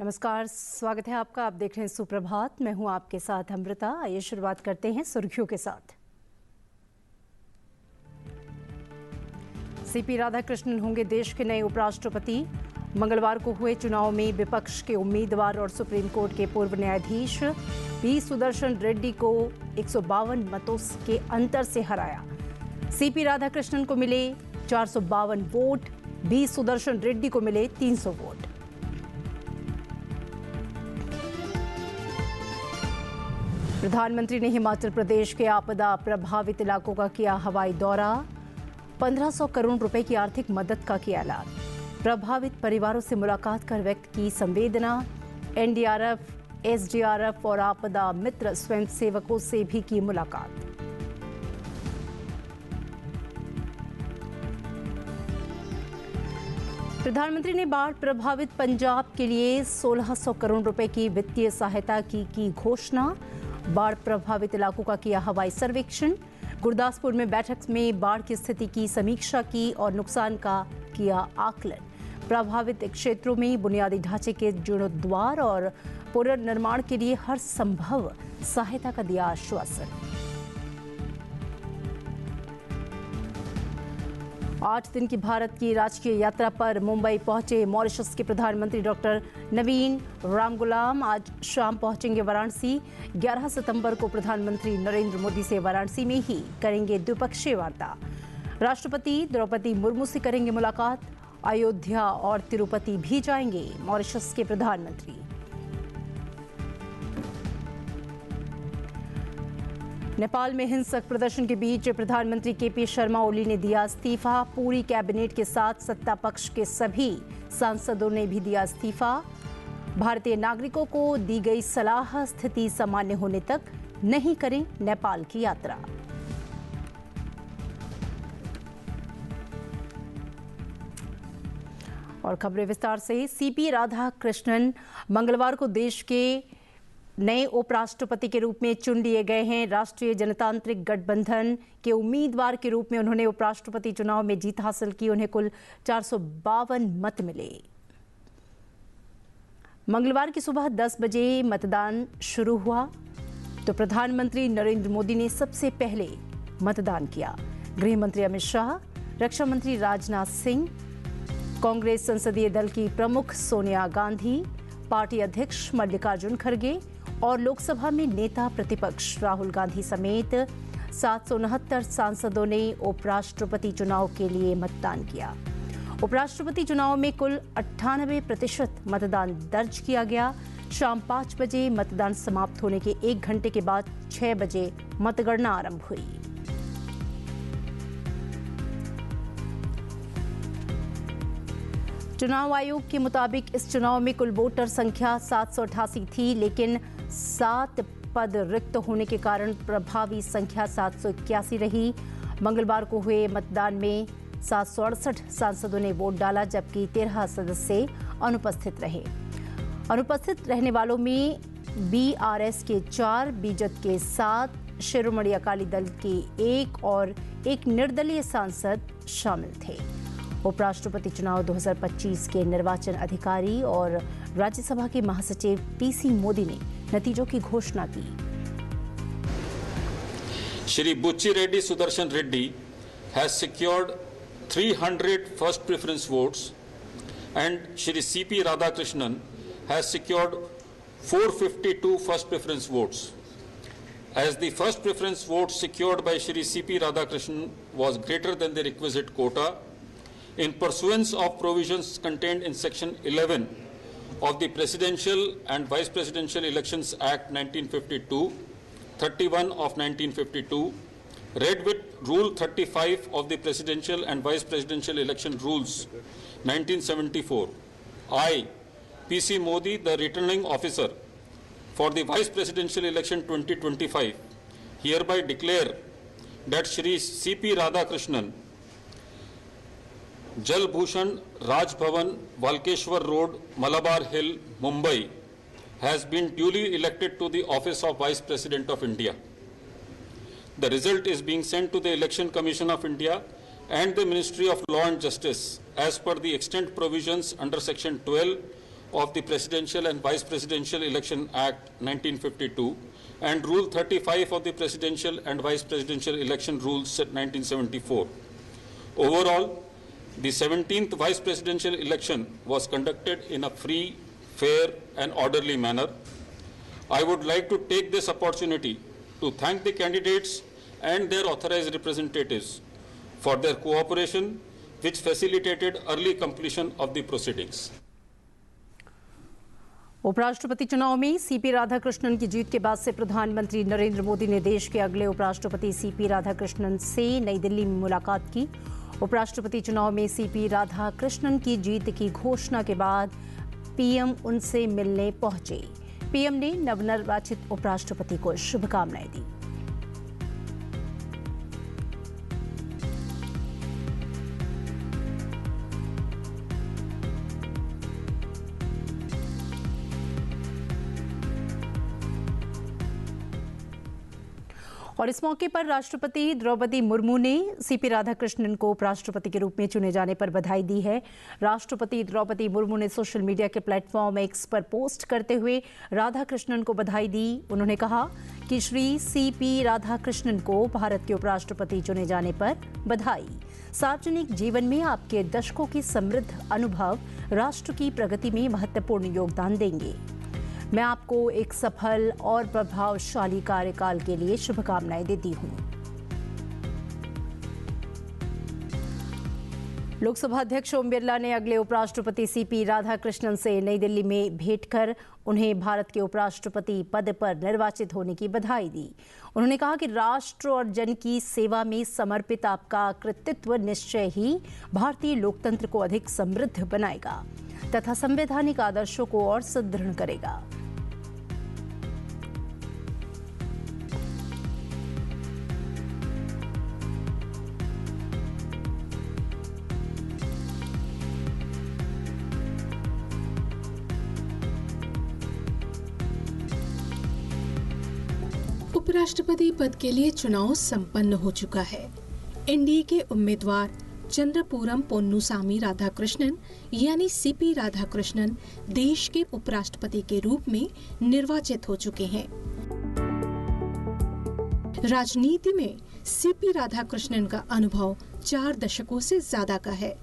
नमस्कार, स्वागत है आपका। आप देख रहे हैं सुप्रभात। मैं हूं आपके साथ अमृता। आइए शुरुआत करते हैं सुर्खियों के साथ। सीपी राधाकृष्णन होंगे देश के नए उपराष्ट्रपति। मंगलवार को हुए चुनाव में विपक्ष के उम्मीदवार और सुप्रीम कोर्ट के पूर्व न्यायाधीश पी सुदर्शन रेड्डी को 152 मतों के अंतर से हराया। सीपी राधाकृष्णन को मिले 452 वोट, बी सुदर्शन रेड्डी को मिले 300 वोट। प्रधानमंत्री ने हिमाचल प्रदेश के आपदा प्रभावित इलाकों का किया हवाई दौरा। 1500 करोड़ रुपए की आर्थिक मदद का किया ऐलान। प्रभावित परिवारों से मुलाकात कर व्यक्त की संवेदना। एनडीआरएफ, एसडीआरएफ और आपदा मित्र स्वयंसेवकों से भी की मुलाकात। प्रधानमंत्री ने बाढ़ प्रभावित पंजाब के लिए 1600 करोड़ रुपए की वित्तीय सहायता की घोषणा। बाढ़ प्रभावित इलाकों का किया हवाई सर्वेक्षण। गुरदासपुर में बैठक में बाढ़ की स्थिति की समीक्षा की और नुकसान का किया आकलन। प्रभावित क्षेत्रों में बुनियादी ढांचे के जीर्णोद्धार और पुनर्निर्माण के लिए हर संभव सहायता का दिया आश्वासन। 8 दिन की भारत की राजकीय यात्रा पर मुंबई पहुंचे मॉरिशस के प्रधानमंत्री डॉक्टर नवीन रामगुलाम आज शाम पहुंचेंगे वाराणसी। 11 सितंबर को प्रधानमंत्री नरेंद्र मोदी से वाराणसी में ही करेंगे द्विपक्षीय वार्ता। राष्ट्रपति द्रौपदी मुर्मू से करेंगे मुलाकात। अयोध्या और तिरुपति भी जाएंगे मॉरिशस के प्रधानमंत्री। नेपाल में हिंसक प्रदर्शन के बीच प्रधानमंत्री केपी शर्मा ओली ने दिया इस्तीफा। पूरी कैबिनेट के साथ सत्ता पक्ष के सभी सांसदों ने भी दिया इस्तीफा। भारतीय नागरिकों को दी गई सलाह, स्थिति सामान्य होने तक नहीं करें नेपाल की यात्रा। और खबरें विस्तार से। सीपी राधाकृष्णन मंगलवार को देश के नए उपराष्ट्रपति के रूप में चुन लिए गए हैं। राष्ट्रीय जनतांत्रिक गठबंधन के उम्मीदवार के रूप में उन्होंने उपराष्ट्रपति चुनाव में जीत हासिल की। उन्हें कुल 452 मत मिले। मंगलवार की सुबह 10 बजे मतदान शुरू हुआ तो प्रधानमंत्री नरेंद्र मोदी ने सबसे पहले मतदान किया। गृह मंत्री अमित शाह, रक्षा मंत्री राजनाथ सिंह, कांग्रेस संसदीय दल की प्रमुख सोनिया गांधी, पार्टी अध्यक्ष मल्लिकार्जुन खड़गे और लोकसभा में नेता प्रतिपक्ष राहुल गांधी समेत 769 सांसदों ने उपराष्ट्रपति चुनाव के लिए मतदान किया। उपराष्ट्रपति चुनाव में कुल 98% मतदान दर्ज किया गया। शाम 5 बजे मतदान समाप्त होने के 1 घंटे के बाद 6 बजे मतगणना आरंभ हुई। चुनाव आयोग के मुताबिक इस चुनाव में कुल वोटर संख्या 788 थी, लेकिन 7 पद रिक्त होने के कारण प्रभावी संख्या 781 रही। मंगलवार को हुए मतदान में 768 सांसदों ने वोट डाला, जबकि 13 सदस्य अनुपस्थित रहे। अनुपस्थित रहने वालों में बीआरएस के 4, बीजेपी के 7, शिरोमणि अकाली दल के 1 और एक निर्दलीय सांसद शामिल थे। उपराष्ट्रपति चुनाव 2025 के निर्वाचन अधिकारी और राज्यसभा के महासचिव पीसी मोदी ने नतीजों की घोषणा की। श्री बुच्ची Reddy Sudarshan Reddy has secured 300 first preference votes and Shri CP Radhakrishnan has secured 452 first preference votes. As the first preference vote secured by Shri C.P. Radhakrishnan was greater than the requisite quota, in pursuance of provisions contained in Section 11 of the Presidential and Vice Presidential Elections Act 1952, 31 of 1952, read with Rule 35 of the Presidential and Vice Presidential Election Rules 1974, I, P.C. Modi, the returning officer for the Vice Presidential Election 2025, hereby declare that Shri C.P. Radhakrishnan, Jal Bhushan Raj Bhavan, Valkeshwar Road, Malabar Hill, Mumbai, has been duly elected to the office of Vice President of India. The result is being sent to the Election Commission of India and the Ministry of Law and Justice as per the extant provisions under Section 12 of the Presidential and Vice Presidential Election Act 1952 and Rule 35 of the Presidential and Vice Presidential Election Rules 1974. Overall, the 17th Vice Presidential election was conducted in a free, fair and orderly manner. I would like to take this opportunity to thank the candidates and their authorized representatives for their cooperation, which facilitated early completion of the proceedings. उपराष्ट्रपति चुनाव में CP Radhakrishnan की जीत के बाद से प्रधानमंत्री नरेंद्र मोदी ने देश के अगले उपराष्ट्रपति सीपी राधाकृष्णन से नई दिल्ली में मुलाकात की। उपराष्ट्रपति चुनाव में सीपी राधाकृष्णन की जीत की घोषणा के बाद पीएम उनसे मिलने पहुंचे। पीएम ने नवनिर्वाचित उपराष्ट्रपति को शुभकामनाएं दी। और इस मौके पर राष्ट्रपति द्रौपदी मुर्मू ने सीपी राधाकृष्णन को उपराष्ट्रपति के रूप में चुने जाने पर बधाई दी है। राष्ट्रपति द्रौपदी मुर्मू ने सोशल मीडिया के प्लेटफॉर्म एक्स पर पोस्ट करते हुए राधाकृष्णन को बधाई दी। उन्होंने कहा कि श्री सीपी राधाकृष्णन को भारत के उपराष्ट्रपति चुने जाने पर बधाई। सार्वजनिक जीवन में आपके दशकों की समृद्ध अनुभव राष्ट्र की प्रगति में महत्वपूर्ण योगदान देंगे। मैं आपको एक सफल और प्रभावशाली कार्यकाल के लिए शुभकामनाएं देती हूं। लोकसभा अध्यक्ष ओम बिरला ने अगले उपराष्ट्रपति सीपी राधाकृष्णन से नई दिल्ली में भेंट कर उन्हें भारत के उपराष्ट्रपति पद पर निर्वाचित होने की बधाई दी। उन्होंने कहा कि राष्ट्र और जन की सेवा में समर्पित आपका कृतित्व निश्चय ही भारतीय लोकतंत्र को अधिक समृद्ध बनाएगा तथा संवैधानिक आदर्शों को और सुदृढ़ करेगा। उपराष्ट्रपति पद के लिए चुनाव संपन्न हो चुका है। एनडीए के उम्मीदवार चंद्रपूरम पोन्नुसामी राधाकृष्णन यानी सीपी राधाकृष्णन देश के उपराष्ट्रपति के रूप में निर्वाचित हो चुके हैं। राजनीति में सीपी राधाकृष्णन का अनुभव 4 दशकों से ज्यादा का है।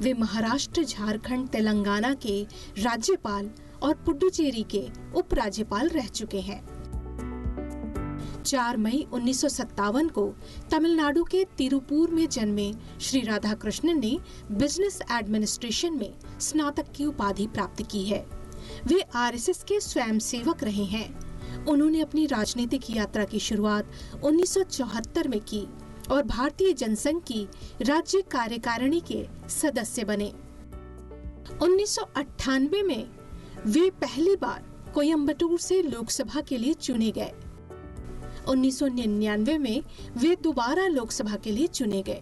वे महाराष्ट्र, झारखंड, तेलंगाना के राज्यपाल और पुडुचेरी के उपराज्यपाल रह चुके हैं। 4 मई 1957 को तमिलनाडु के तिरुपुर में जन्मे श्री राधाकृष्णन ने बिजनेस एडमिनिस्ट्रेशन में स्नातक की उपाधि प्राप्त की है। वे आरएसएस के स्वयंसेवक रहे हैं। उन्होंने अपनी राजनीतिक यात्रा की शुरुआत 1974 में की और भारतीय जनसंघ की राज्य कार्यकारिणी के सदस्य बने। 1998 में वे पहली बार कोयम्बटूर से लोकसभा के लिए चुने गए। 1999 में वे दोबारा लोकसभा के लिए चुने गए।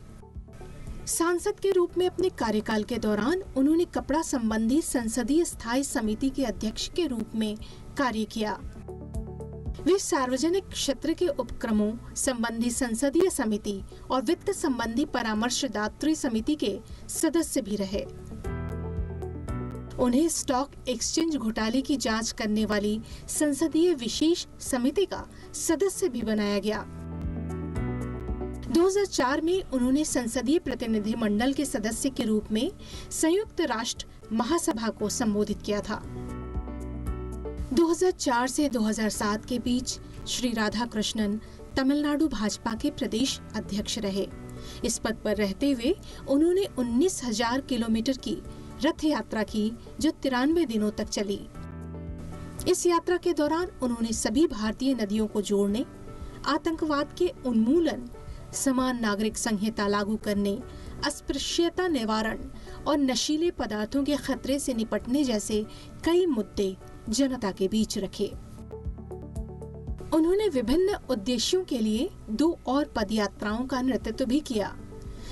सांसद के रूप में अपने कार्यकाल के दौरान उन्होंने कपड़ा संबंधी संसदीय स्थायी समिति के अध्यक्ष के रूप में कार्य किया। वे सार्वजनिक क्षेत्र के उपक्रमों संबंधी संसदीय समिति और वित्त संबंधी परामर्शदात्री समिति के सदस्य भी रहे। उन्हें स्टॉक एक्सचेंज घोटाले की जांच करने वाली संसदीय विशेष समिति का सदस्य भी बनाया गया। 2004 में उन्होंने संसदीय प्रतिनिधि मंडल के सदस्य के रूप में संयुक्त राष्ट्र महासभा को संबोधित किया था। 2004 से 2007 के बीच श्री राधाकृष्णन तमिलनाडु भाजपा के प्रदेश अध्यक्ष रहे। इस पद पर रहते हुए उन्होंने 19,000 किलोमीटर की रथ यात्रा की जो 93 दिनों तक चली। इस यात्रा के दौरान उन्होंने सभी भारतीय नदियों को जोड़ने, आतंकवाद के उन्मूलन, समान नागरिक संहिता लागू करने, अस्पृश्यता निवारण और नशीले पदार्थों के खतरे से निपटने जैसे कई मुद्दे जनता के बीच रखे। उन्होंने विभिन्न उद्देश्यों के लिए 2 और पदयात्राओं का नेतृत्व भी किया।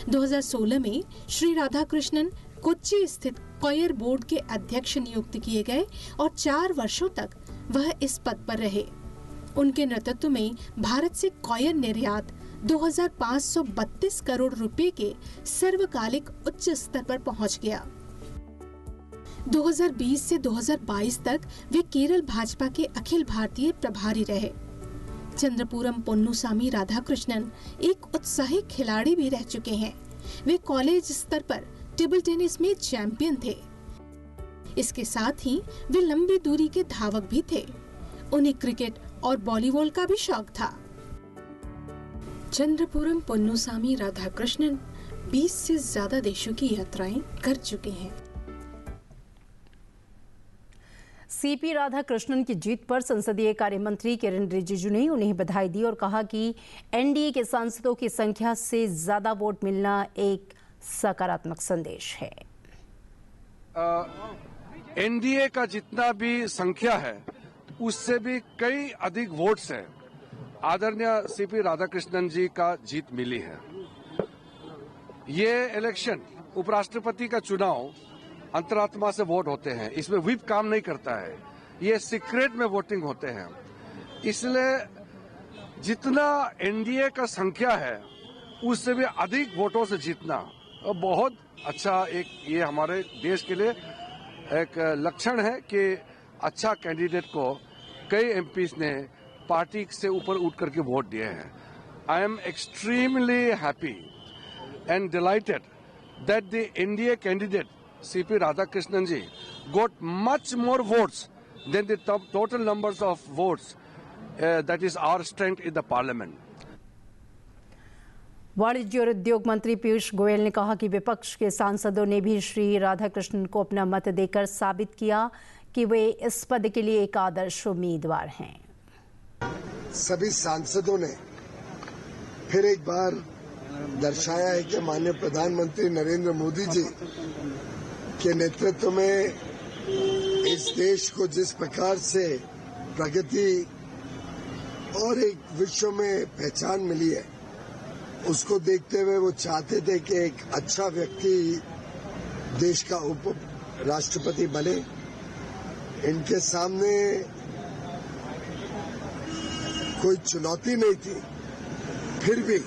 2016 में श्री राधाकृष्णन कोच्चि स्थित कॉयर बोर्ड के अध्यक्ष नियुक्त किए गए और 4 वर्षों तक वह इस पद पर रहे। उनके नेतृत्व में भारत से कॉयर निर्यात 2532 करोड़ रुपए के सर्वकालिक उच्च स्तर पर पहुंच गया। 2020 से 2022 तक वे केरल भाजपा के अखिल भारतीय प्रभारी रहे। चंद्रपुरम पोन्नुसामी राधाकृष्णन एक उत्साही खिलाड़ी भी रह चुके हैं। वे कॉलेज स्तर पर टेबल टेनिस में चैंपियन थे। इसके साथ ही वे लंबी दूरी के धावक भी थे। उन्हें क्रिकेट और वॉलीबॉल का भी शौक था। चंद्रपुरम पोन्नुसामी राधाकृष्णन 20 से ज्यादा देशों की यात्राएं कर चुके हैं। सीपी राधाकृष्णन की जीत पर संसदीय कार्य मंत्री किरेन रिजिजू ने उन्हें बधाई दी और कहा कि एनडीए के सांसदों की संख्या से ज्यादा वोट मिलना एक सकारात्मक संदेश है। एनडीए का जितना भी संख्या है उससे भी कई अधिक वोट्स हैं। आदरणीय सीपी राधाकृष्णन जी का जीत मिली है। ये इलेक्शन उपराष्ट्रपति का चुनाव अंतरात्मा से वोट होते हैं, इसमें व्हिप काम नहीं करता है, ये सीक्रेट में वोटिंग होते हैं। इसलिए जितना एनडीए का संख्या है उससे भी अधिक वोटों से जीतना बहुत अच्छा एक ये हमारे देश के लिए एक लक्षण है कि अच्छा कैंडिडेट को कई एमपीज ने पार्टी से ऊपर उठ करके वोट दिए हैं। I am extremely happy and delighted that the NDA candidate CP Radhakrishnan ji got much more votes than the total numbers of votes that is our strength in the parliament. वाणिज्य और उद्योग मंत्री पीयूष गोयल ने कहा कि विपक्ष के सांसदों ने भी श्री राधाकृष्णन को अपना मत देकर साबित किया कि वे इस पद के लिए एक आदर्श उम्मीदवार हैं। सभी सांसदों ने फिर एक बार दर्शाया है कि माननीय प्रधानमंत्री नरेंद्र मोदी जी के नेतृत्व में इस देश को जिस प्रकार से प्रगति और एक विश्व में पहचान मिली है, उसको देखते हुए वो चाहते थे कि एक अच्छा व्यक्ति देश का उप राष्ट्रपति बने। इनके सामने कोई चुनौती नहीं थी, फिर भी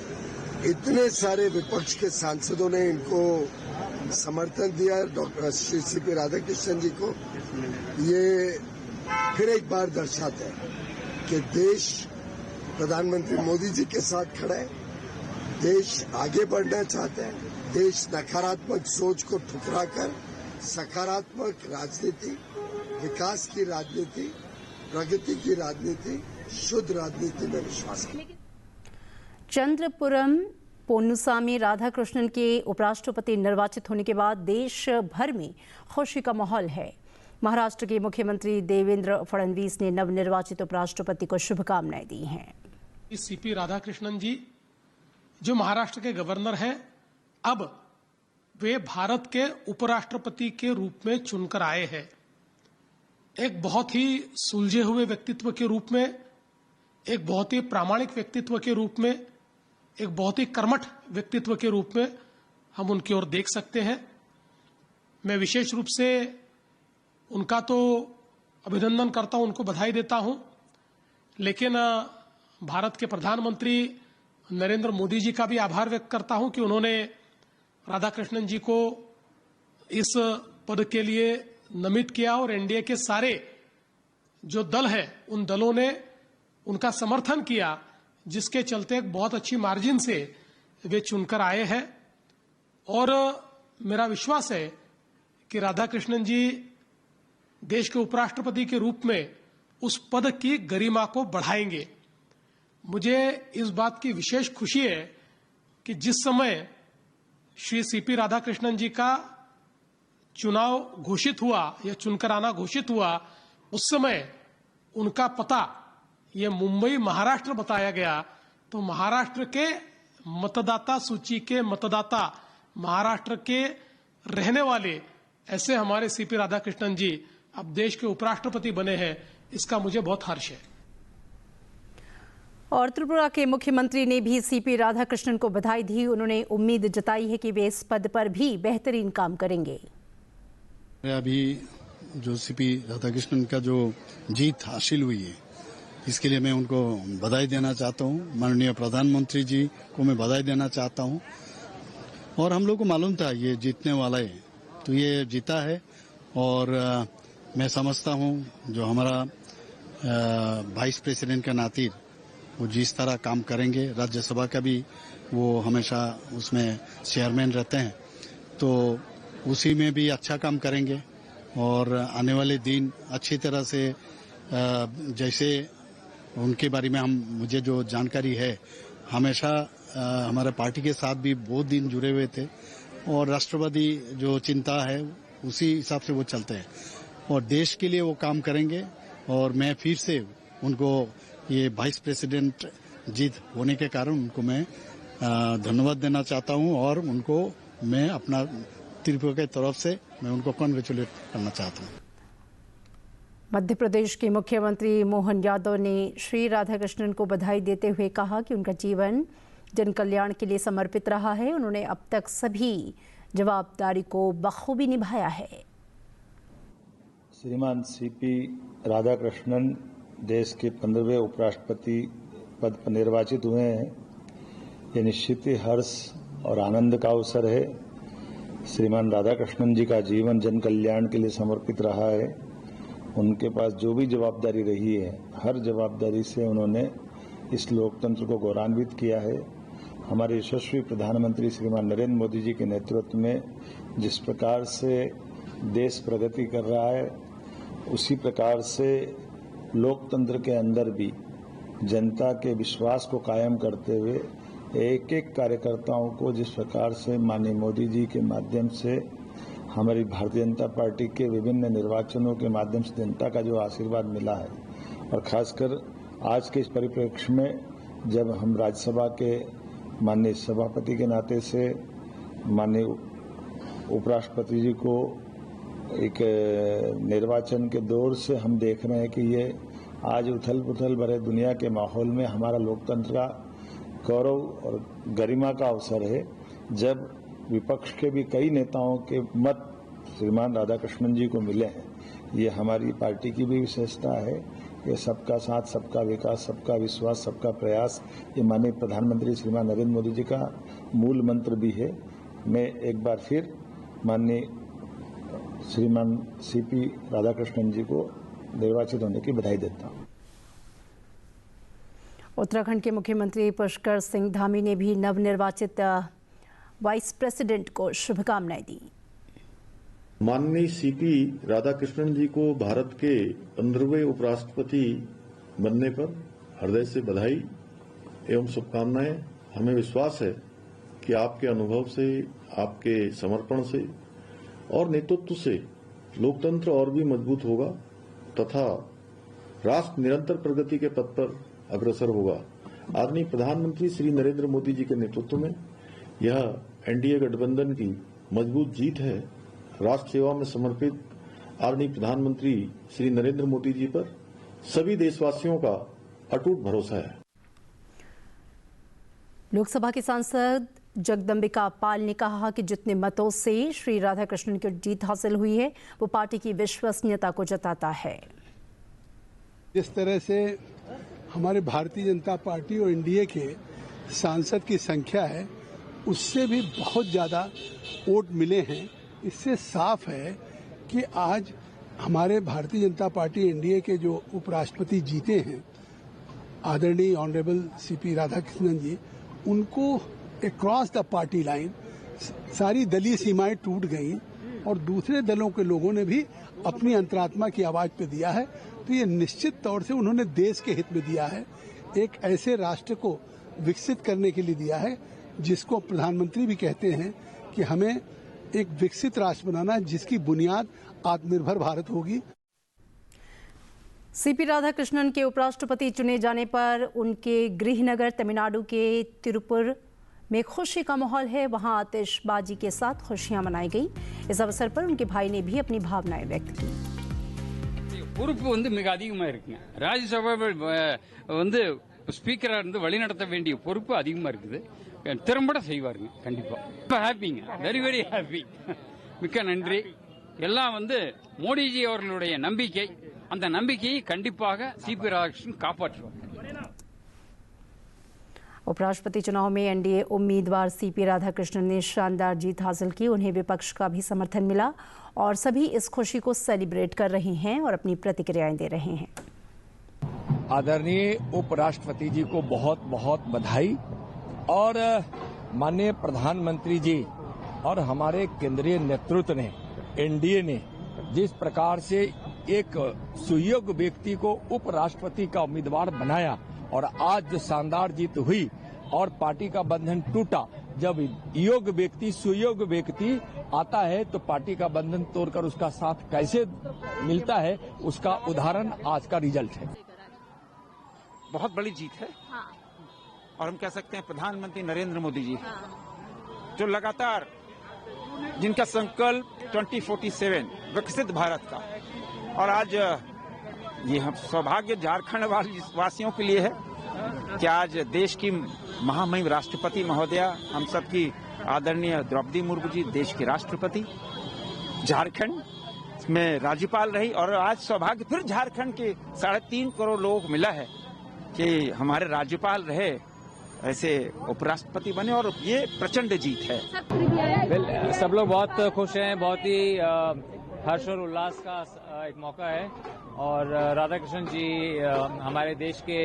इतने सारे विपक्ष के सांसदों ने इनको समर्थन दिया। डॉक्टर श्री सीपी राधाकृष्णन जी को ये फिर एक बार दर्शाता है कि देश प्रधानमंत्री मोदी जी के साथ खड़ा है। देश आगे बढ़ना चाहता है। देश नकारात्मक सोच को ठुकराकर सकारात्मक राजनीति, विकास की राजनीति, प्रगति की राजनीति, शुद्ध राजनीति में विश्वास करता है। चंद्रपुरम पोन्नुसामी राधाकृष्णन के उपराष्ट्रपति निर्वाचित होने के बाद देश भर में खुशी का माहौल है। महाराष्ट्र के मुख्यमंत्री देवेंद्र फडणवीस ने नवनिर्वाचित उपराष्ट्रपति को शुभकामनाएं दी हैं। सीपी राधाकृष्णन जी जो महाराष्ट्र के गवर्नर हैं, अब वे भारत के उपराष्ट्रपति के रूप में चुनकर आए हैं। एक बहुत ही सुलझे हुए व्यक्तित्व के रूप में, एक बहुत ही प्रामाणिक व्यक्तित्व के रूप में, एक बहुत ही कर्मठ व्यक्तित्व के रूप में हम उनकी ओर देख सकते हैं। मैं विशेष रूप से उनका तो अभिनंदन करता हूं, उनको बधाई देता हूं, लेकिन भारत के प्रधानमंत्री नरेंद्र मोदी जी का भी आभार व्यक्त करता हूं कि उन्होंने राधाकृष्णन जी को इस पद के लिए नामित किया और एनडीए के सारे जो दल है उन दलों ने उनका समर्थन किया, जिसके चलते एक बहुत अच्छी मार्जिन से वे चुनकर आए हैं। और मेरा विश्वास है कि राधाकृष्णन जी देश के उपराष्ट्रपति के रूप में उस पद की गरिमा को बढ़ाएंगे। मुझे इस बात की विशेष खुशी है कि जिस समय श्री सीपी राधाकृष्णन जी का चुनाव घोषित हुआ या चुनकर आना घोषित हुआ, उस समय उनका पता ये मुंबई महाराष्ट्र बताया गया। तो महाराष्ट्र के मतदाता सूची के मतदाता, महाराष्ट्र के रहने वाले ऐसे हमारे सीपी राधाकृष्णन जी अब देश के उपराष्ट्रपति बने हैं, इसका मुझे बहुत हर्ष है। और त्रिपुरा के मुख्यमंत्री ने भी सीपी राधाकृष्णन को बधाई दी। उन्होंने उम्मीद जताई है कि वे इस पद पर भी बेहतरीन काम करेंगे। अभी जो सीपी राधाकृष्णन का जो जीत हासिल हुई है, इसके लिए मैं उनको बधाई देना चाहता हूं। माननीय प्रधानमंत्री जी को मैं बधाई देना चाहता हूं। और हम लोग को मालूम था ये जीतने वाला है, तो ये जीता है। और मैं समझता हूं जो हमारा वाइस प्रेसिडेंट का नाते वो जिस तरह काम करेंगे, राज्यसभा का भी वो हमेशा उसमें चेयरमैन रहते हैं, तो उसी में भी अच्छा काम करेंगे और आने वाले दिन अच्छी तरह से जैसे उनके बारे में मुझे जो जानकारी है, हमेशा हमारे पार्टी के साथ भी बहुत दिन जुड़े हुए थे और राष्ट्रवादी जो चिंता है उसी हिसाब से वो चलते हैं और देश के लिए वो काम करेंगे। और मैं फिर से उनको ये वाइस प्रेसिडेंट जीत होने के कारण उनको मैं धन्यवाद देना चाहता हूं और उनको मैं अपना त्रिपुरा की तरफ से मैं उनको कॉन्ग्रेचुलेट करना चाहता हूं। मध्य प्रदेश के मुख्यमंत्री मोहन यादव ने श्री राधाकृष्णन को बधाई देते हुए कहा कि उनका जीवन जन कल्याण के लिए समर्पित रहा है। उन्होंने अब तक सभी जवाबदारी को बखूबी निभाया है। श्रीमान सीपी राधाकृष्णन देश के 15वें उपराष्ट्रपति पद पर निर्वाचित हुए हैं। ये निश्चित ही हर्ष और आनंद का अवसर है। श्रीमान राधाकृष्णन जी का जीवन जन कल्याण के लिए समर्पित रहा है। उनके पास जो भी जवाबदारी रही है, हर जवाबदारी से उन्होंने इस लोकतंत्र को गौरवान्वित किया है। हमारे यशस्वी प्रधानमंत्री श्रीमान नरेंद्र मोदी जी के नेतृत्व में जिस प्रकार से देश प्रगति कर रहा है, उसी प्रकार से लोकतंत्र के अंदर भी जनता के विश्वास को कायम करते हुए एक एक कार्यकर्ताओं को जिस प्रकार से माननीय मोदी जी के माध्यम से हमारी भारतीय जनता पार्टी के विभिन्न निर्वाचनों के माध्यम से जनता का जो आशीर्वाद मिला है, और खासकर आज के इस परिप्रेक्ष्य में जब हम राज्यसभा के माननीय सभापति के नाते से माननीय उपराष्ट्रपति जी को एक निर्वाचन के दौर से हम देख रहे हैं कि ये आज उथल पुथल भरे दुनिया के माहौल में हमारा लोकतंत्र का गौरव और गरिमा का अवसर है, जब विपक्ष के भी कई नेताओं के मत श्रीमान राधाकृष्णन जी को मिले हैं। ये हमारी पार्टी की भी विशेषता है। ये सबका साथ, सबका विकास, सबका विश्वास, सबका प्रयास, ये माननीय प्रधानमंत्री श्रीमान नरेंद्र मोदी जी का मूल मंत्र भी है। मैं एक बार फिर माननीय श्रीमान सीपी राधाकृष्णन जी को निर्वाचित होने की बधाई देता हूँ। उत्तराखंड के मुख्यमंत्री पुष्कर सिंह धामी ने भी नवनिर्वाचित वाइस प्रेसिडेंट को शुभकामनाएं दी। माननीय सीपी राधाकृष्णन जी को भारत के 15वें उपराष्ट्रपति बनने पर हृदय से बधाई एवं शुभकामनाएं। हमें विश्वास है कि आपके अनुभव से, आपके समर्पण से और नेतृत्व से लोकतंत्र और भी मजबूत होगा तथा राष्ट्र निरंतर प्रगति के पथ पर अग्रसर होगा। आदरणीय प्रधानमंत्री श्री नरेंद्र मोदी जी के नेतृत्व में यह एनडीए गठबंधन की मजबूत जीत है। राष्ट्र सेवा में समर्पित आदरणीय प्रधानमंत्री श्री नरेंद्र मोदी जी पर सभी देशवासियों का अटूट भरोसा है। लोकसभा के सांसद जगदम्बिका पाल ने कहा कि जितने मतों से श्री राधाकृष्णन की जीत हासिल हुई है, वो पार्टी की विश्वसनीयता को जताता है। जिस तरह से हमारे भारतीय जनता पार्टी और एनडीए के सांसद की संख्या है, उससे भी बहुत ज्यादा वोट मिले हैं। इससे साफ है कि आज हमारे भारतीय जनता पार्टी एनडीए के जो उपराष्ट्रपति जीते हैं, आदरणीय ऑनरेबल सीपी राधाकृष्णन जी, उनको अक्रॉस द पार्टी लाइन सारी दलीय सीमाएं टूट गई और दूसरे दलों के लोगों ने भी अपनी अंतरात्मा की आवाज पे दिया है। तो ये निश्चित तौर से उन्होंने देश के हित में दिया है, एक ऐसे राष्ट्र को विकसित करने के लिए दिया है जिसको प्रधानमंत्री भी कहते हैं कि हमें एक विकसित राष्ट्र बनाना है जिसकी बुनियाद आत्मनिर्भर भारत होगी। सीपी राधाकृष्णन के उपराष्ट्रपति चुने जाने पर उनके गृहनगर तमिलनाडु के तिरुपुर में खुशी का माहौल है। वहां आतिशबाजी के साथ खुशियां मनाई गई। इस अवसर पर उनके भाई ने भी अपनी भावनाएं व्यक्त की। பொறுப்பு வந்து மிக அதிகமா இருக்குங்க. ராஜ்யசபா வந்து ஸ்பீக்கரா இருந்து வழிநடத்த வேண்டிய பொறுப்பு அதிகமா இருக்குது. திறம்பட செய்வாருங்க கண்டிப்பா. ஹாப்பிங்க, வெரி வெரி ஹாப்பி. மிக்க நன்றி. எல்லாம் வந்து மோடிஜி அவர்களுடைய நம்பிக்கை, அந்த நம்பிக்கையை கண்டிப்பாக सीपी राधाकृष्णन காப்பாற்றுவார்। उपराष्ट्रपति चुनाव में एनडीए उम्मीदवार सीपी राधाकृष्णन ने शानदार जीत हासिल की। उन्हें विपक्ष का भी समर्थन मिला और सभी इस खुशी को सेलिब्रेट कर रहे हैं और अपनी प्रतिक्रियाएं दे रहे हैं। आदरणीय उपराष्ट्रपति जी को बहुत बहुत बधाई और माननीय प्रधानमंत्री जी और हमारे केंद्रीय नेतृत्व ने, एनडीए ने जिस प्रकार से एक सुयोग्य व्यक्ति को उपराष्ट्रपति का उम्मीदवार बनाया और आज जो शानदार जीत हुई और पार्टी का बंधन टूटा। जब योग्य व्यक्ति, सुयोग्य व्यक्ति आता है तो पार्टी का बंधन तोड़कर उसका साथ कैसे मिलता है, उसका उदाहरण आज का रिजल्ट है। बहुत बड़ी जीत है और हम कह सकते हैं प्रधानमंत्री नरेंद्र मोदी जी जो लगातार, जिनका संकल्प 2047 विकसित भारत का, और आज ये हम सौभाग्य झारखंड वासियों के लिए है कि आज देश की महामहिम राष्ट्रपति महोदया, हम सबकी आदरणीय द्रौपदी मुर्मू जी देश की राष्ट्रपति, झारखंड में राज्यपाल रही और आज सौभाग्य फिर झारखंड के 3.5 करोड़ लोगों को मिला है कि हमारे राज्यपाल रहे, ऐसे उपराष्ट्रपति बने और ये प्रचंड जीत है। सब लोग बहुत खुश हैं, बहुत ही हर्ष और उल्लास का एक मौका है और राधाकृष्णन जी हमारे देश के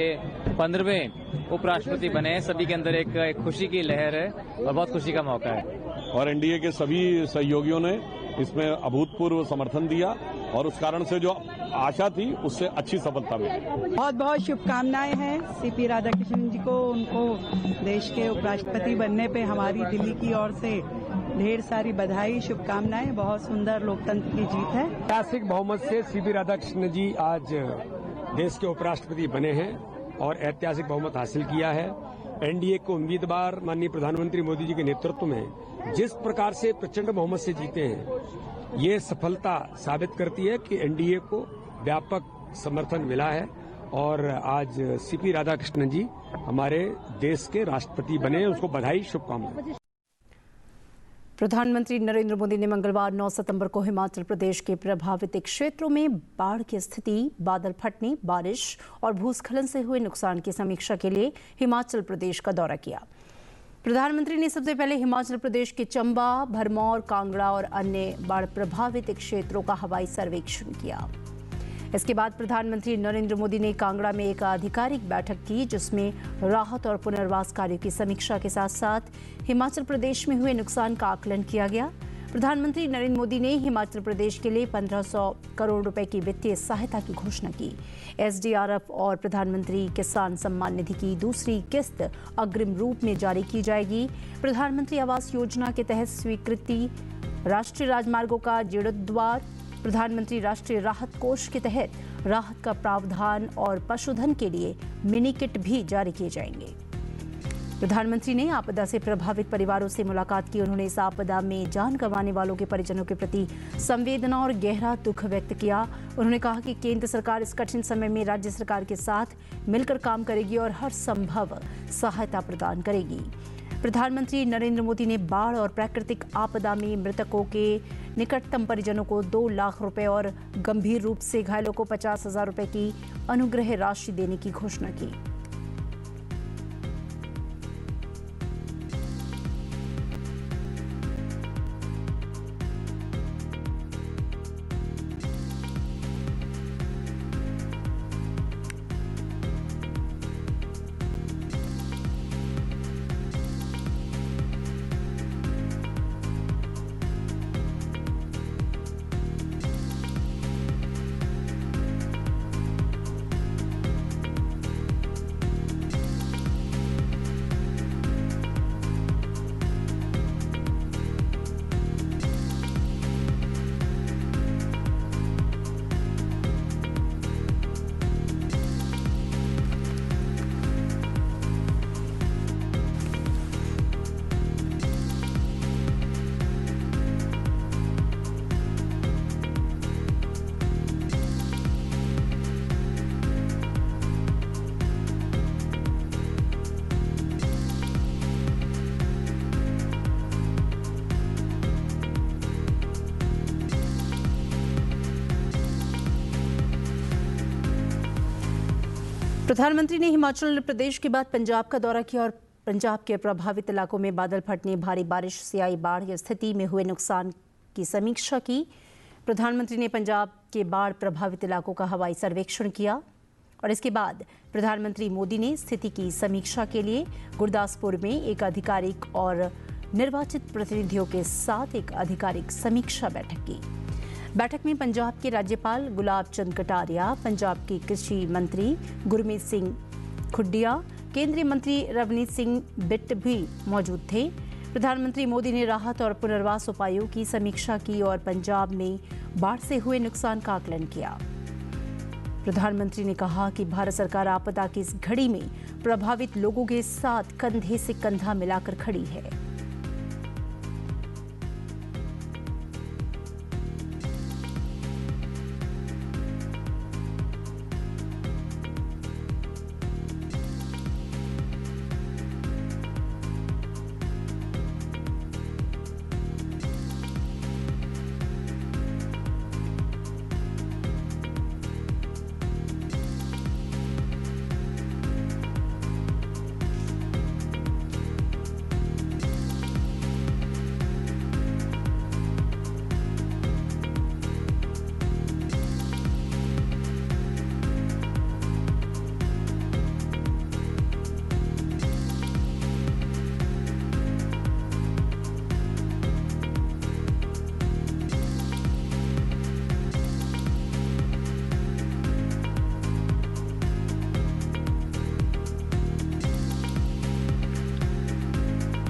15वें उपराष्ट्रपति बने हैं। सभी के अंदर एक खुशी की लहर है और बहुत खुशी का मौका है और एनडीए के सभी सहयोगियों ने इसमें अभूतपूर्व समर्थन दिया और उस कारण से जो आशा थी उससे अच्छी सफलता मिली। बहुत बहुत शुभकामनाएं हैं सीपी राधाकृष्णन जी को, उनको देश के उपराष्ट्रपति बनने पे हमारी दिल्ली की ओर से ढेर सारी बधाई, शुभकामनाएं। बहुत सुंदर लोकतंत्र की जीत है। ऐतिहासिक बहुमत से सीपी राधाकृष्णन जी आज देश के उपराष्ट्रपति बने हैं और ऐतिहासिक बहुमत हासिल किया है। एनडीए को उम्मीदवार माननीय प्रधानमंत्री मोदी जी के नेतृत्व में जिस प्रकार से प्रचंड बहुमत से जीते हैं, ये सफलता साबित करती है कि एनडीए को व्यापक समर्थन मिला है और आज सीपी राधाकृष्णन जी हमारे देश के राष्ट्रपति बने, उसको बधाई, शुभकामनाएं। प्रधानमंत्री नरेंद्र मोदी ने मंगलवार 9 सितंबर को हिमाचल प्रदेश के प्रभावित क्षेत्रों में बाढ़ की स्थिति, बादल फटने, बारिश और भूस्खलन से हुए नुकसान की समीक्षा के लिए हिमाचल प्रदेश का दौरा किया। प्रधानमंत्री ने सबसे पहले हिमाचल प्रदेश के चंबा, भरमौर, कांगड़ा और अन्य बाढ़ प्रभावित क्षेत्रों का हवाई सर्वेक्षण किया। इसके बाद प्रधानमंत्री नरेंद्र मोदी ने कांगड़ा में एक आधिकारिक बैठक की जिसमें राहत और पुनर्वास कार्यों की समीक्षा के साथ साथ हिमाचल प्रदेश में हुए नुकसान का आकलन किया गया। प्रधानमंत्री नरेंद्र मोदी ने हिमाचल प्रदेश के लिए 1500 करोड़ रुपए की वित्तीय सहायता की घोषणा की। एसडीआरएफ और प्रधानमंत्री किसान सम्मान निधि की दूसरी किस्त अग्रिम रूप में जारी की जाएगी। प्रधानमंत्री आवास योजना के तहत स्वीकृति, राष्ट्रीय राजमार्गों का जीर्णोद्धार, प्रधानमंत्री राष्ट्रीय राहत कोष के तहत राहत का प्रावधान और पशुधन के लिए मिनी किट भी जारी किए जाएंगे। प्रधानमंत्री ने आपदा से प्रभावित परिवारों से मुलाकात की। उन्होंने इस आपदा में जान गंवाने वालों के परिजनों के प्रति संवेदना और गहरा दुख व्यक्त किया। उन्होंने कहा कि केंद्र सरकार इस कठिन समय में राज्य सरकार के साथ मिलकर काम करेगी और हर संभव सहायता प्रदान करेगी। प्रधानमंत्री नरेंद्र मोदी ने बाढ़ और प्राकृतिक आपदा में मृतकों के निकटतम परिजनों को 2 लाख रुपए और गंभीर रूप से घायलों को 50,000 रुपए की अनुग्रह राशि देने की घोषणा की। प्रधानमंत्री ने हिमाचल प्रदेश के बाद पंजाब का दौरा किया और पंजाब के प्रभावित इलाकों में बादल फटने, भारी बारिश से आई बाढ़ की स्थिति में हुए नुकसान की समीक्षा की। प्रधानमंत्री ने पंजाब के बाढ़ प्रभावित इलाकों का हवाई सर्वेक्षण किया और इसके बाद प्रधानमंत्री मोदी ने स्थिति की समीक्षा के लिए गुरदासपुर में एक आधिकारिक और निर्वाचित प्रतिनिधियों के साथ एक आधिकारिक समीक्षा बैठक की। बैठक में पंजाब के राज्यपाल गुलाब चंद कटारिया, पंजाब के कृषि मंत्री गुरमीत सिंह खुड्डिया, केंद्रीय मंत्री रवनीत सिंह बिट्ट भी मौजूद थे। प्रधानमंत्री मोदी ने राहत और पुनर्वास उपायों की समीक्षा की और पंजाब में बाढ़ से हुए नुकसान का आकलन किया। प्रधानमंत्री ने कहा कि भारत सरकार आपदा की इस घड़ी में प्रभावित लोगों के साथ कंधे से कंधा मिलाकर खड़ी है।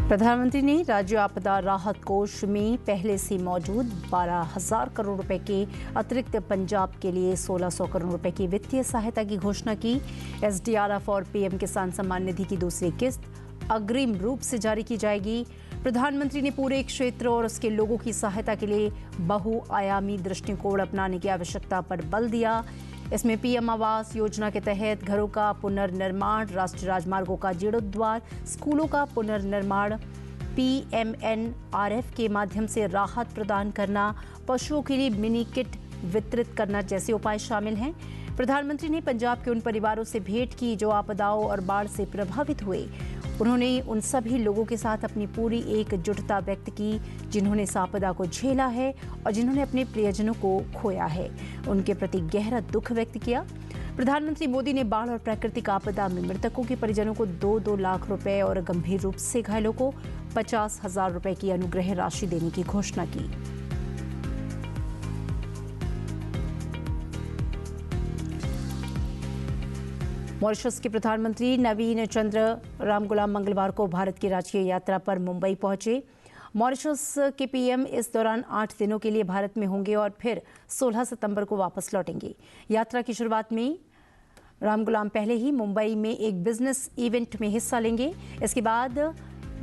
प्रधानमंत्री ने राज्य आपदा राहत कोष में पहले से मौजूद 12,000 करोड़ रुपए के अतिरिक्त पंजाब के लिए 1,600 करोड़ रुपए की वित्तीय सहायता की घोषणा की। SDRF और PM किसान सम्मान निधि की दूसरी किस्त अग्रिम रूप से जारी की जाएगी। प्रधानमंत्री ने पूरे क्षेत्र और उसके लोगों की सहायता के लिए बहुआयामी दृष्टिकोण अपनाने की आवश्यकता पर बल दिया। इसमें PM आवास योजना के तहत घरों का पुनर्निर्माण, राष्ट्रीय राजमार्गों का जीर्णोद्धार, स्कूलों का पुनर्निर्माण, PMNRF के माध्यम से राहत प्रदान करना, पशुओं के लिए मिनी किट वितरित करना जैसे उपाय शामिल हैं। प्रधानमंत्री ने पंजाब के उन परिवारों से भेंट की जो आपदाओं और बाढ़ से प्रभावित हुए। उन्होंने उन सभी लोगों के साथ अपनी पूरी एकजुटता व्यक्त की जिन्होंने इस आपदा को झेला है और जिन्होंने अपने प्रियजनों को खोया है। उनके प्रति गहरा दुख व्यक्त किया। प्रधानमंत्री मोदी ने बाढ़ और प्राकृतिक आपदा में मृतकों के परिजनों को 2-2 लाख रुपए और गंभीर रूप से घायलों को 50,000 रुपए की अनुग्रह राशि देने की घोषणा की। मॉरिशस के प्रधानमंत्री नवीन चंद्र रामगुलाम मंगलवार को भारत की राजकीय यात्रा पर मुंबई पहुंचे। मॉरिशस के PM इस दौरान 8 दिनों के लिए भारत में होंगे और फिर 16 सितंबर को वापस लौटेंगे। यात्रा की शुरुआत में रामगुलाम पहले ही मुंबई में एक बिजनेस इवेंट में हिस्सा लेंगे। इसके बाद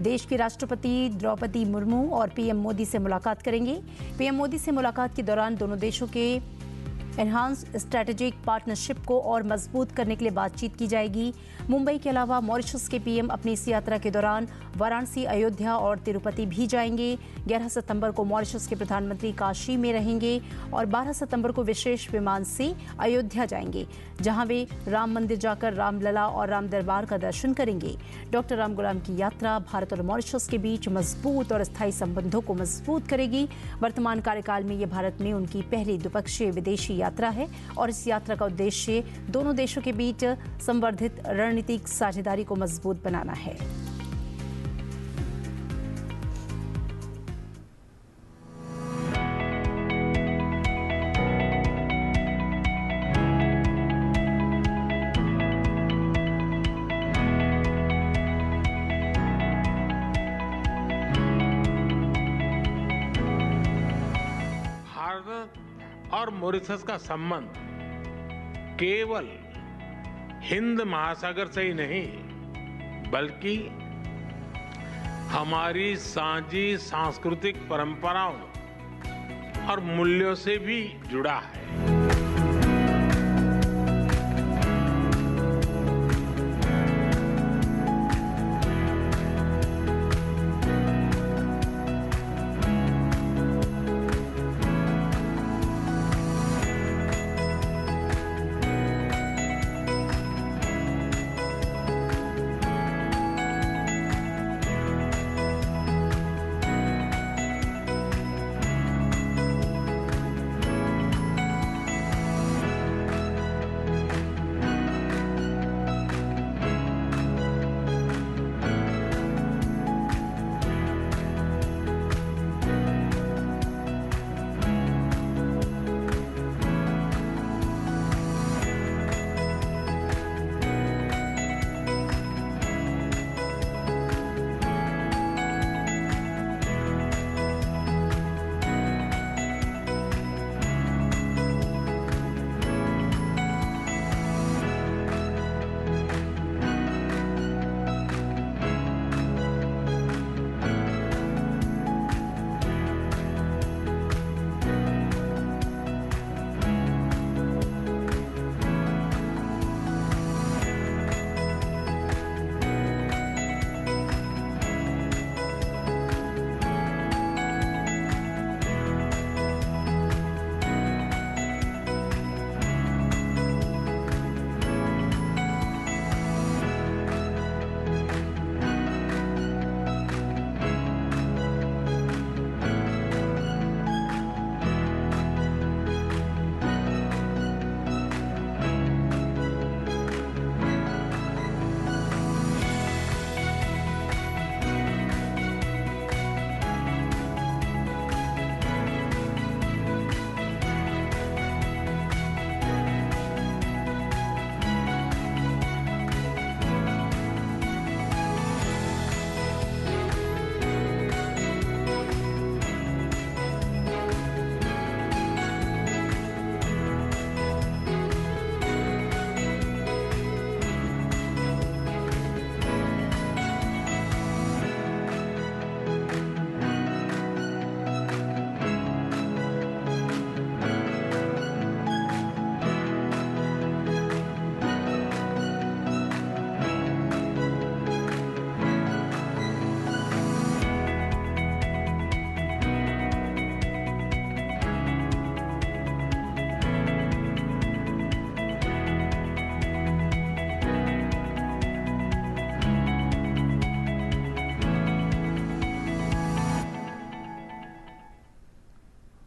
देश की राष्ट्रपति द्रौपदी मुर्मू और PM मोदी से मुलाकात करेंगे। PM मोदी से मुलाकात के दौरान दोनों देशों के एनहांस्ड स्ट्रेटेजिक पार्टनरशिप को और मजबूत करने के लिए बातचीत की जाएगी। मुंबई के अलावा मॉरिशस के PM अपनी इस यात्रा के दौरान वाराणसी, अयोध्या और तिरुपति भी जाएंगे। 11 सितंबर को मॉरिशस के प्रधानमंत्री काशी में रहेंगे और 12 सितंबर को विशेष विमान से अयोध्या जाएंगे, जहां वे राम मंदिर जाकर रामलला और राम दरबार का दर्शन करेंगे। डॉक्टर रामगुलाम की यात्रा भारत और मॉरिशस के बीच मजबूत और स्थायी संबंधों को मजबूत करेगी। वर्तमान कार्यकाल में ये भारत में उनकी पहली द्विपक्षीय विदेशी यात्रा है और इस यात्रा का उद्देश्य दोनों देशों के बीच संवर्धित रणनीतिक साझेदारी को मजबूत बनाना है। और मॉरिशस का संबंध केवल हिंद महासागर से ही नहीं बल्कि हमारी साझी सांस्कृतिक परंपराओं और मूल्यों से भी जुड़ा है।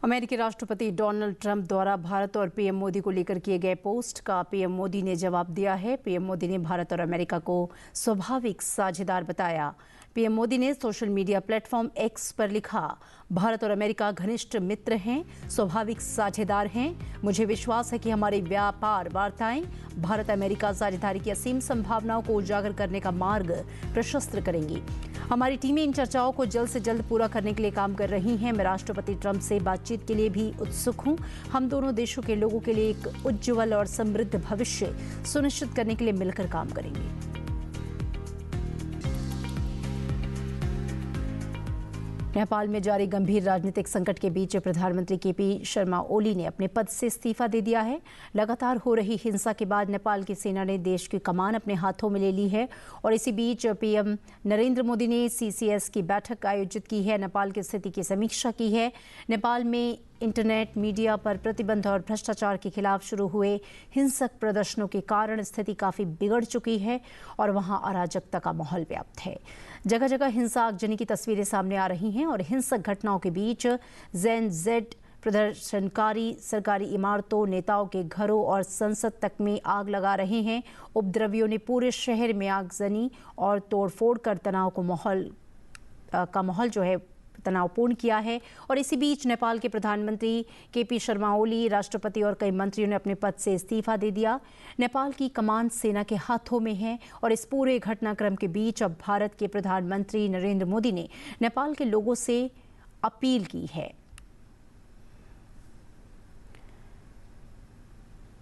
अमेरिकी राष्ट्रपति डोनाल्ड ट्रंप द्वारा भारत और पीएम मोदी को लेकर किए गए पोस्ट का पीएम मोदी ने जवाब दिया है। पीएम मोदी ने भारत और अमेरिका को स्वाभाविक साझेदार बताया। पीएम मोदी ने सोशल मीडिया प्लेटफॉर्म एक्स पर लिखा, भारत और अमेरिका घनिष्ठ मित्र हैं, स्वाभाविक साझेदार हैं। मुझे विश्वास है कि हमारी व्यापार वार्ताएं भारत अमेरिका साझेदारी की असीम संभावनाओं को उजागर करने का मार्ग प्रशस्त करेंगी। हमारी टीमें इन चर्चाओं को जल्द से जल्द पूरा करने के लिए काम कर रही हैं। मैं राष्ट्रपति ट्रंप से बातचीत के लिए भी उत्सुक हूं। हम दोनों देशों के लोगों के लिए एक उज्जवल और समृद्ध भविष्य सुनिश्चित करने के लिए मिलकर काम करेंगे। नेपाल में जारी गंभीर राजनीतिक संकट के बीच प्रधानमंत्री केपी शर्मा ओली ने अपने पद से इस्तीफा दे दिया है। लगातार हो रही हिंसा के बाद नेपाल की सेना ने देश की कमान अपने हाथों में ले ली है और इसी बीच पीएम नरेंद्र मोदी ने सीसीएस की बैठक आयोजित की है, नेपाल की स्थिति की समीक्षा की है। नेपाल में इंटरनेट मीडिया पर प्रतिबंध और भ्रष्टाचार के खिलाफ शुरू हुए हिंसक प्रदर्शनों के कारण स्थिति काफी बिगड़ चुकी है और वहां अराजकता का माहौल व्याप्त है। जगह जगह हिंसा आगजनी की तस्वीरें सामने आ रही हैं और हिंसक घटनाओं के बीच जेड प्रदर्शनकारी सरकारी इमारतों, नेताओं के घरों और संसद तक में आग लगा रहे हैं। उपद्रवियों ने पूरे शहर में आगजनी और तोड़फोड़ कर माहौल जो है तनावपूर्ण किया है। और इसी बीच नेपाल के प्रधानमंत्री केपी शर्मा ओली, राष्ट्रपति और कई मंत्रियों ने अपने पद से इस्तीफा दे दिया। नेपाल की कमान सेना के हाथों में है और इस पूरे घटनाक्रम के बीच अब भारत के प्रधानमंत्री नरेंद्र मोदी ने नेपाल के लोगों से अपील की है।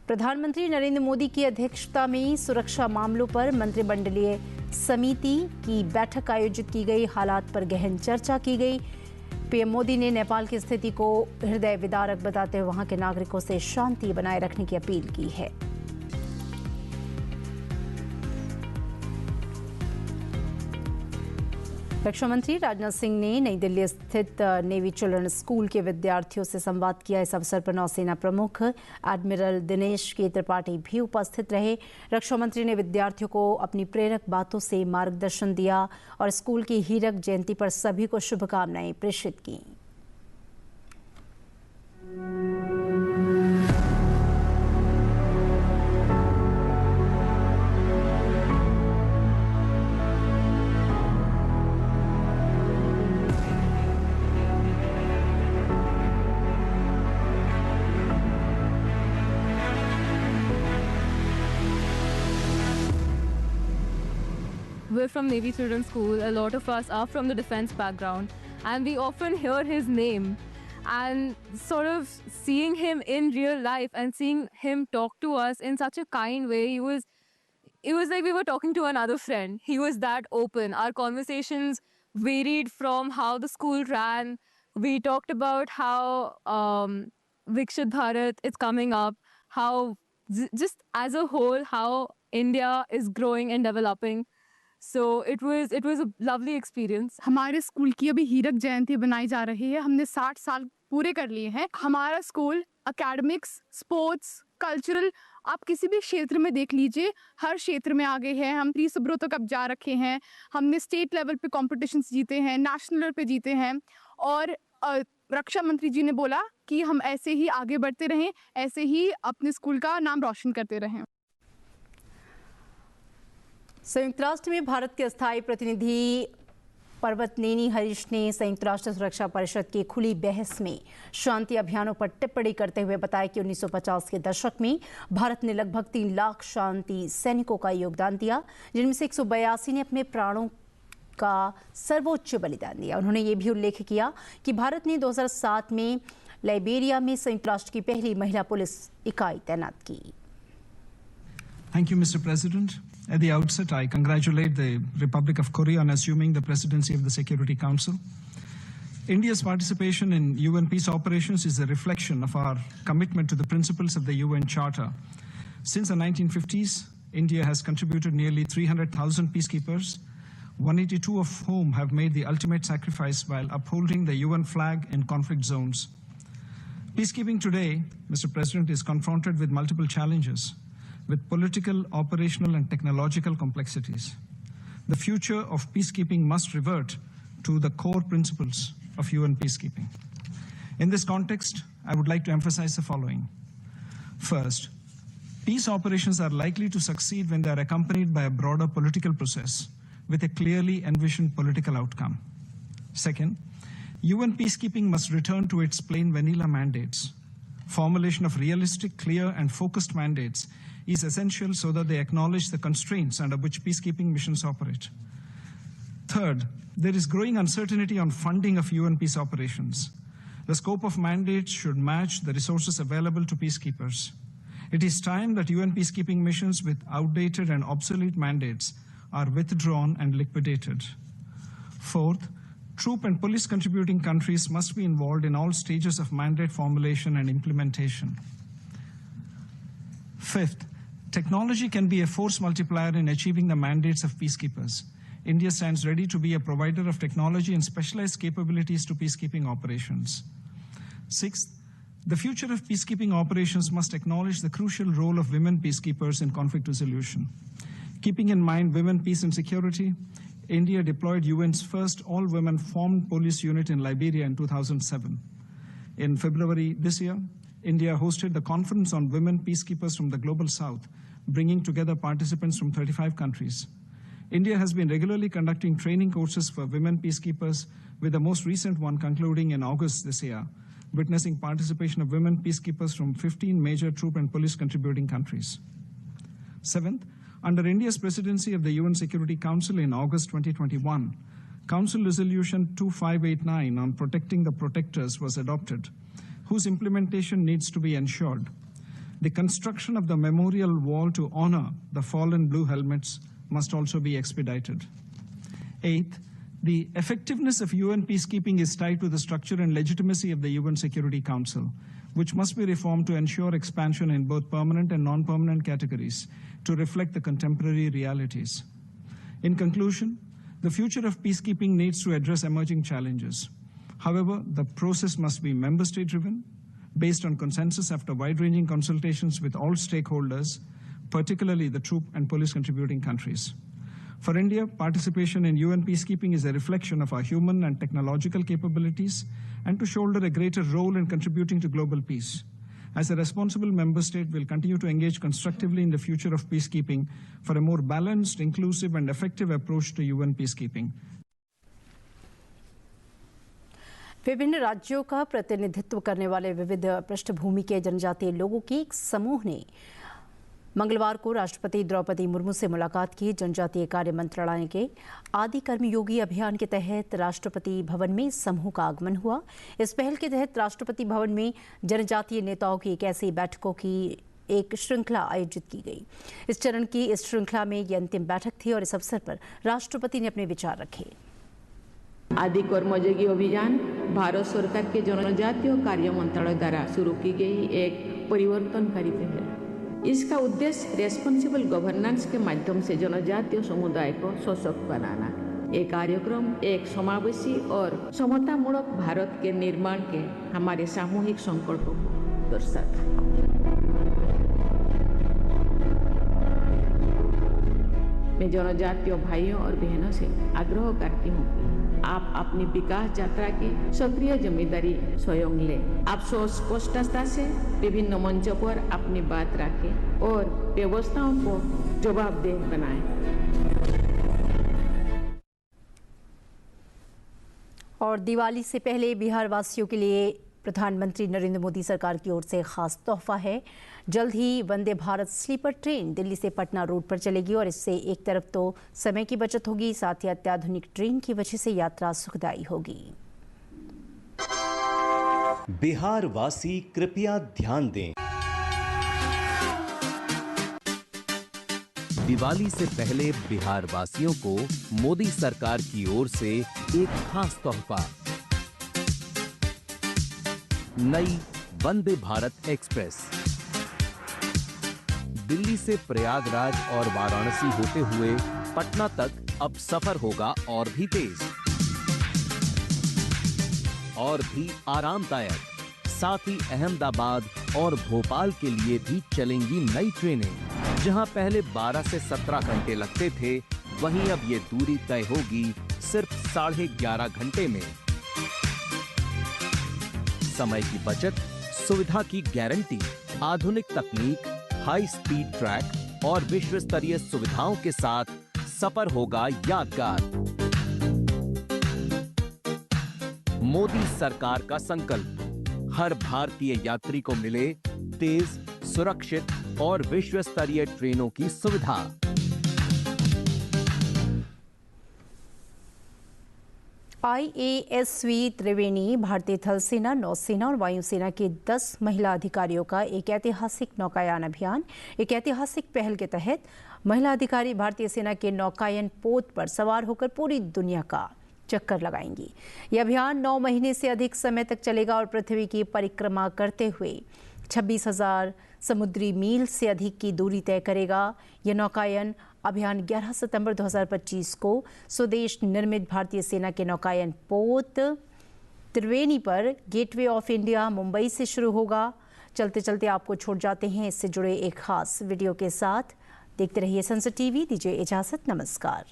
प्रधानमंत्री नरेंद्र मोदी की अध्यक्षता में सुरक्षा मामलों पर मंत्रिमंडलीय समिति की बैठक आयोजित की गई। हालात पर गहन चर्चा की गई। पीएम मोदी ने नेपाल की स्थिति को हृदय विदारक बताते हुए वहां के नागरिकों से शांति बनाए रखने की अपील की है। रक्षा मंत्री राजनाथ सिंह ने नई दिल्ली स्थित नेवी चिल्ड्रन स्कूल के विद्यार्थियों से संवाद किया। इस अवसर पर नौसेना प्रमुख एडमिरल दिनेश के त्रिपाठी भी उपस्थित रहे। रक्षा मंत्री ने विद्यार्थियों को अपनी प्रेरक बातों से मार्गदर्शन दिया और स्कूल की हीरक जयंती पर सभी को शुभकामनाएं प्रेषित की। We're from Navy Children's School. A lot of us are from the defense background, and we often hear his name. And sort of seeing him in real life and seeing him talk to us in such a kind way, it was like we were talking to another friend. He was that open. Our conversations varied from how the school ran. We talked about how Vikshit Bharat is coming up, how just as a whole, how India is growing and developing. So it was a lovely experience. हमारे school की अभी हीरक जयंती बनाई जा रही है। हमने 60 साल पूरे कर लिए हैं। हमारा स्कूल एकेडमिक्स, स्पोर्ट्स, कल्चरल, आप किसी भी क्षेत्र में देख लीजिए, हर क्षेत्र में आगे है। हम 3 सुब्रो तक अब जा रखे हैं। हमने स्टेट लेवल पे कॉम्पिटिशन्स जीते हैं, नेशनल लेवल पे जीते हैं और रक्षा मंत्री जी ने बोला कि हम ऐसे ही आगे बढ़ते रहें, ऐसे ही अपने स्कूल का नाम रोशन करते रहें। संयुक्त राष्ट्र में भारत के अस्थायी प्रतिनिधि पर्वतनेनी हरीश ने संयुक्त राष्ट्र सुरक्षा परिषद की खुली बहस में शांति अभियानों पर टिप्पणी करते हुए बताया कि 1950 के दशक में भारत ने लगभग 3 लाख शांति सैनिकों का योगदान दिया, जिनमें से 182 ने अपने प्राणों का सर्वोच्च बलिदान दिया। उन्होंने ये भी उल्लेख किया कि भारत ने 2007 में लाइबेरिया में संयुक्त राष्ट्र की पहली महिला पुलिस इकाई तैनात की। Thank you, Mr. President. At the outset, I congratulate the Republic of Korea on assuming the presidency of the Security Council. India's participation in UN peace operations is a reflection of our commitment to the principles of the UN Charter. Since the 1950s, India has contributed nearly 300,000 peacekeepers, 182 of whom have made the ultimate sacrifice while upholding the UN flag in conflict zones. Peacekeeping today, Mr. President, is confronted with multiple challenges, with political, operational, and technological complexities. The future of peacekeeping must revert to the core principles of UN peacekeeping. In this context, I would like to emphasize the following. First, peace operations are likely to succeed when they are accompanied by a broader political process with a clearly envisioned political outcome. Second, UN peacekeeping must return to its plain vanilla mandates. Formulation of realistic, clear, and focused mandates is essential so that they acknowledge the constraints under which peacekeeping missions operate. Third, there is growing uncertainty on funding of UN peace operations. The scope of mandates should match the resources available to peacekeepers. It is time that UN peacekeeping missions with outdated and obsolete mandates are withdrawn and liquidated. Fourth, troop and police contributing countries must be involved in all stages of mandate formulation and implementation. Fifth, technology can be a force multiplier in achieving the mandates of peacekeepers. India stands ready to be a provider of technology and specialized capabilities to peacekeeping operations. Sixth, the future of peacekeeping operations must acknowledge the crucial role of women peacekeepers in conflict resolution. Keeping in mind women, peace, and security, India deployed UN's first all-women formed police unit in Liberia in 2007. In February this year, India hosted the Conference on Women Peacekeepers from the Global South, bringing together participants from 35 countries. India has been regularly conducting training courses for women peacekeepers, with the most recent one concluding in August this year, witnessing participation of women peacekeepers from 15 major troop and police contributing countries. Seventh, under India's presidency of the UN Security Council in August 2021, Council Resolution 2589 on protecting the protectors was adopted, whose implementation needs to be ensured. The construction of the memorial wall to honor the fallen blue helmets must also be expedited. Eighth, the effectiveness of UN peacekeeping is tied to the structure and legitimacy of the UN Security Council, which must be reformed to ensure expansion in both permanent and non-permanent categories to reflect the contemporary realities. In conclusion, the future of peacekeeping needs to address emerging challenges. However, the process must be member state driven, based on consensus after wide-ranging consultations with all stakeholders, particularly the troop and police contributing countries. For India, participation in UN peacekeeping is a reflection of our human and technological capabilities and to shoulder a greater role in contributing to global peace. As a responsible member state, we'll continue to engage constructively in the future of peacekeeping for a more balanced, inclusive, and effective approach to UN peacekeeping. विभिन्न राज्यों का प्रतिनिधित्व करने वाले विविध पृष्ठभूमि के जनजातीय लोगों के एक समूह ने मंगलवार को राष्ट्रपति द्रौपदी मुर्मू से मुलाकात की। जनजातीय कार्य मंत्रालय के आदि कर्मयोगी अभियान के तहत राष्ट्रपति भवन में समूह का आगमन हुआ। इस पहल के तहत राष्ट्रपति भवन में जनजातीय नेताओं की एक ऐसी बैठकों की एक श्रृंखला आयोजित की गई। इस चरण की इस श्रृंखला में ये अंतिम बैठक थी और इस अवसर पर राष्ट्रपति ने अपने विचार रखे। आदि कर्मयोगी अभियान भारत सरकार के जनजातीय कार्य मंत्रालय द्वारा शुरू की गई एक परिवर्तनकारी पहल है। इसका उद्देश्य रेस्पॉन्सिबल गवर्नेंस के माध्यम से जनजातीय समुदाय को सशक्त बनाना। ये कार्यक्रम एक समावेशी और समतामूलक भारत के निर्माण के हमारे सामूहिक संकल्प को दर्शाता है। मैं जनजातीय भाइयों और बहनों से आग्रह करती हूँ कि आप अपनी विकास यात्रा की सक्रिय जिम्मेदारी स्वयं लें। आप स्पष्टता से विभिन्न मंचों पर अपनी बात रखें और व्यवस्थाओं को जवाबदेह बनाएं। और दिवाली से पहले बिहार वासियों के लिए प्रधानमंत्री नरेंद्र मोदी सरकार की ओर से खास तोहफा है। जल्द ही वंदे भारत स्लीपर ट्रेन दिल्ली से पटना रूट पर चलेगी और इससे एक तरफ तो समय की बचत होगी, साथ ही अत्याधुनिक ट्रेन की वजह से यात्रा सुखदायी होगी। बिहार वासी कृपया ध्यान दें, दिवाली से पहले बिहार वासियों को मोदी सरकार की ओर से एक खास तोहफा, नई वंदे भारत एक्सप्रेस। दिल्ली से प्रयागराज और वाराणसी होते हुए पटना तक अब सफर होगा और भी तेज और भी आरामदायक। साथ ही अहमदाबाद और भोपाल के लिए भी चलेंगी नई ट्रेनें। जहां पहले 12 से 17 घंटे लगते थे, वहीं अब ये दूरी तय होगी सिर्फ 11.5 घंटे में। समय की बचत, सुविधा की गारंटी, आधुनिक तकनीक, हाई स्पीड ट्रैक और विश्व स्तरीय सुविधाओं के साथ सफर होगा यादगार। मोदी सरकार का संकल्प, हर भारतीय यात्री को मिले तेज, सुरक्षित और विश्व स्तरीय ट्रेनों की सुविधा। IASV त्रिवेणी भारतीय थल सेना, नौसेना और वायुसेना के 10 महिला अधिकारियों का एक ऐतिहासिक नौकायान अभियान। एक ऐतिहासिक पहल के तहत महिला अधिकारी भारतीय सेना के नौकायन पोत पर सवार होकर पूरी दुनिया का चक्कर लगाएंगी। यह अभियान 9 महीने से अधिक समय तक चलेगा और पृथ्वी की परिक्रमा करते हुए 26,000 समुद्री मील से अधिक की दूरी तय करेगा। यह नौकायन अभियान 11 सितंबर 2025 को स्वदेश निर्मित भारतीय सेना के नौकायन पोत त्रिवेणी पर गेटवे ऑफ इंडिया मुंबई से शुरू होगा। चलते चलते आपको छोड़ जाते हैं इससे जुड़े एक खास वीडियो के साथ। देखते रहिए संसद टीवी। दीजिए इजाजत, नमस्कार।